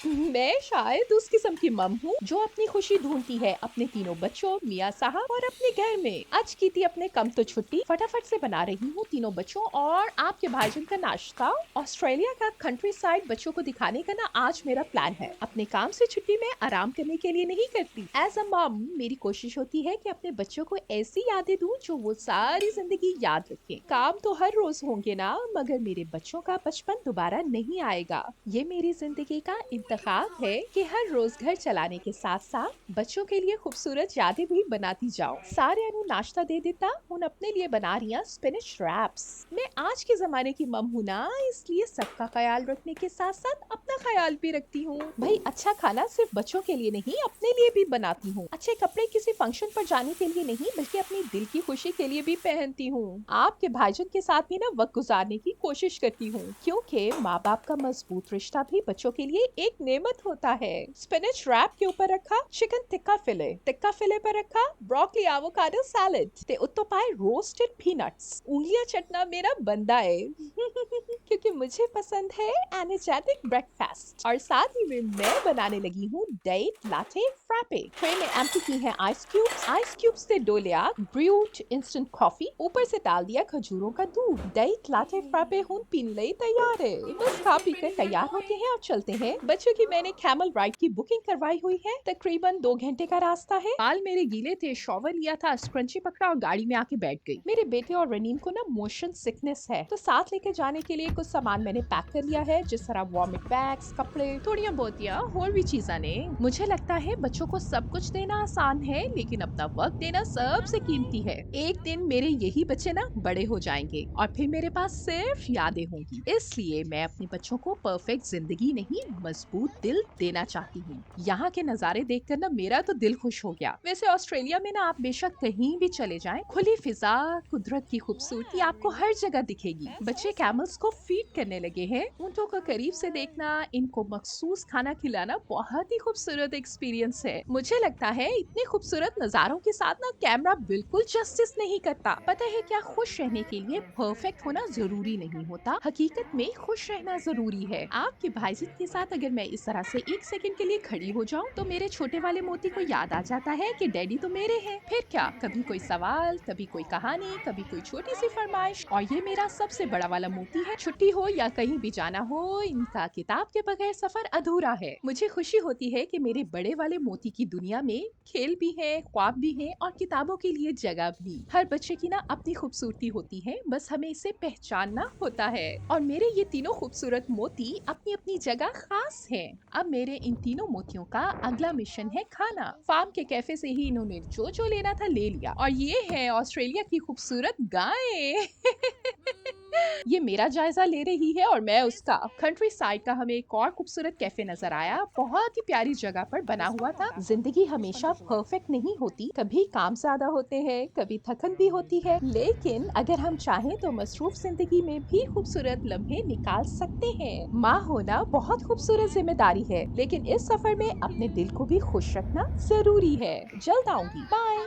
मैं शायद उस किस्म की मम हूँ जो अपनी खुशी ढूंढती है अपने तीनों बच्चों, मियाँ साहब और अपने घर में। आज की थी अपने कम तो छुट्टी, फटाफट से बना रही हूँ तीनों बच्चों और आपके भाईजान का नाश्ता। ऑस्ट्रेलिया का कंट्री साइड बच्चों को दिखाने का ना आज मेरा प्लान है। अपने काम से छुट्टी में आराम करने के लिए नहीं करती। एज अ मम मेरी कोशिश होती है कि अपने बच्चों को ऐसी यादें दूं जो वो सारी जिंदगी याद रखें। काम तो हर रोज होंगे ना, मगर मेरे बच्चों का बचपन दोबारा नहीं आएगा। ये मेरी जिंदगी का इंतखाब है कि हर रोज घर चलाने के साथ साथ बच्चों के लिए खूबसूरत यादें भी बनाती जाऊं। सारे अनु नाश्ता दे देता, उन अपने लिए बना रही स्पिनिच रैप्स। मैं आज के जमाने की मम हूं ना, इसलिए सबका ख्याल रखने के साथ साथ अपना ख्याल भी रखती हूँ। भाई अच्छा खाना सिर्फ बच्चों के लिए नहीं, अपने लिए भी बनाती हूँ। अच्छे कपड़े किसी फंक्शन पर जाने के लिए नहीं, बल्कि अपनी दिल की खुशी के लिए भी पहनती हूँ। आपके भाईजान के साथ भी ना वक्त गुजारने की कोशिश करती हूँ, क्योंकि माँ बाप का मजबूत रिश्ता भी बच्चों के लिए एक नेमत होता है। स्पिनच रैप के ऊपर रखा चिकन टिक्का फिले पर रखा ब्रोकली एवोकाडो सैलेड ते उत्तो पाए रोस्टेड पीनट्स। उंगलियां चटना मेरा बंदा है क्योंकि मुझे पसंद है एनर्जेटिक ब्रेकफास्ट। और साथ ही में मैं बनाने लगी हूँ डेट लाटे फ्रैपे। ट्रे में एम्प्टी की है आइस क्यूब्स से डो लिया ब्रूड इंस्टेंट कॉफी, ऊपर से डाल दिया खजूरों का दूध। डेट लाटे फ्रैपे हूँ पीने लिए तैयार है। बस खा पी कर तैयार होते हैं और चलते हैं। बच्चों की मैंने कैमल राइड की बुकिंग करवाई हुई है, तकरीबन 2 घंटे का रास्ता है। बाल मेरे गीले थे, शॉवर लिया था, स्क्रंची पकड़ा और गाड़ी में आके बैठ गई। मेरे बेटे और रनीम को ना मोशन सिकनेस है, तो साथ लेके जाने के लिए कुछ सामान मैंने पैक कर लिया है, जिस तरह वॉमिट बैग्स, कपड़े, थोड़ियां बोतियां और भी चीजा ने। मुझे लगता है बच्चों को सब कुछ देना आसान है, लेकिन अपना वक्त देना सबसे कीमती है। एक दिन मेरे यही बच्चे ना बड़े हो जाएंगे और फिर मेरे पास सिर्फ यादें होंगी। इसलिए मैं अपने बच्चों को परफेक्ट जिंदगी नहीं, मजबूत दिल देना चाहती हूँ। यहाँ के नजारे देखकर ना मेरा तो दिल खुश हो गया। वैसे ऑस्ट्रेलिया में ना आप बेशक कहीं भी चले जाएं, खुली फिजा, कुदरत की खूबसूरती आपको हर जगह दिखेगी। बच्चे कैमल्स को फीड करने लगे हैं। ऊँटों को करीब से देखना, इनको मखसूस खाना खिलाना बहुत ही खूबसूरत एक्सपीरियंस है। मुझे लगता है इतने खूबसूरत नजारों के साथ ना कैमरा बिल्कुल जस्टिस नहीं करता। पता है क्या, खुश रहने के लिए परफेक्ट होना जरूरी नहीं होता, हकीकत में खुश रहना जरूरी है। आपके भाईजान के साथ अगर मैं इस तरह से 1 सेकंड के लिए खड़ी हो जाऊं, तो मेरे छोटे वाले मोती को याद आ जाता है कि डैडी तो मेरे हैं। फिर क्या, कभी कोई सवाल, कभी कोई कहानी, कभी कोई छोटी सी फरमाइश। और ये मेरा सबसे बड़ा वाला मोती है। छुट्टी हो या कहीं भी जाना हो, इनका किताब के बगैर सफर अधूरा है। मुझे खुशी होती है कि मेरे बड़े वाले मोती की दुनिया में खेल भी है, ख्वाब भी है और किताबों के लिए जगह भी। हर बच्चे की ना अपनी खूबसूरती होती है, बस हमें इसे पहचानना होता है। और मेरे ये तीनों खूबसूरत मोती अपनी अपनी जगह खास हैं। अब मेरे इन तीनों मोतियों का अगला मिशन है खाना। फार्म के कैफे से ही इन्होंने जो जो लेना था ले लिया। और ये है ऑस्ट्रेलिया की खूबसूरत गायें ये मेरा जायजा ले रही है और मैं उसका। कंट्री साइड का हमें एक और खूबसूरत कैफे नजर आया, बहुत ही प्यारी जगह पर बना हुआ था। जिंदगी हमेशा परफेक्ट नहीं होती, कभी काम ज्यादा होते हैं, कभी थकन भी होती है, लेकिन अगर हम चाहें तो मसरूफ जिंदगी में भी खूबसूरत लम्हे निकाल सकते हैं। माँ होना बहुत खूबसूरत जिम्मेदारी है, लेकिन इस सफर में अपने दिल को भी खुश रखना जरूरी है। जल्द आऊंगी, बाय।